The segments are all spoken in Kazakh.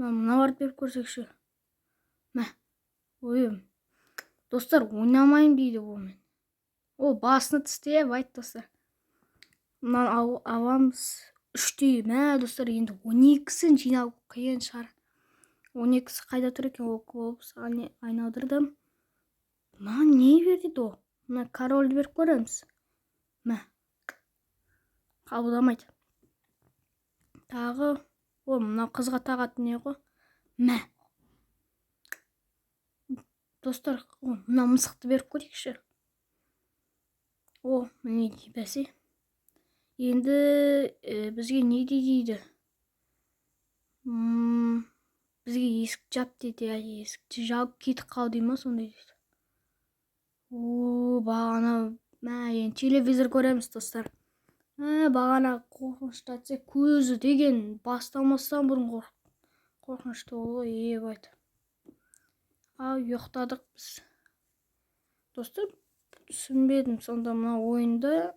Мына барып беріп көрсекші. Мә. Ой, достар, ойнамайым дейді онымен. О, басыны тістеп айт достар. Мынаны аламыз. 3-тей. Мә, достар, енді 12-сін жинау қиын шығар. 12-сі қайда тұр екен? Ол саған айналдырдым. Маған не берді о? Мына корольді беріп көреміз. Мә. Қабылдамайды. Тағы. О, мына қызға тағатын не ғой? Мә. Достар, мына мысықты беріп көрейікші. О, міне бәсе. Енді бізге не дейді? Бізге есік жап дейді. Есікті жауып кетіп қал дей ма, сондай дейді. О, бағана енді телевизор көреміз достар. Бағана қорқынышты атса көзі деген басталмастан бұрын қорқынышты ол ебайды. Ау, ұйықтадық біз. Достар, түсінбедім сонда мына ойында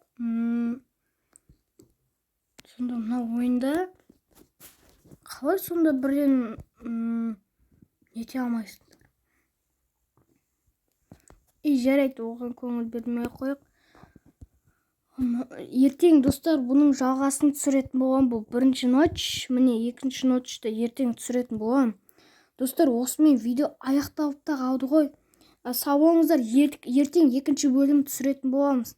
қалай сонда бірден нете алмайсың? Жарайды, оған көңіл бермей қойық. Ертең достар, бұның жалғасын түсіретін болған. Бұл бірінші ночь, міне екінші ночьта ертең түсіретін болған. Достар, осымен видео аяқталып та қалды ғой. Сау болыңыздар, ертең екінші бөлім түсіретін боламыз.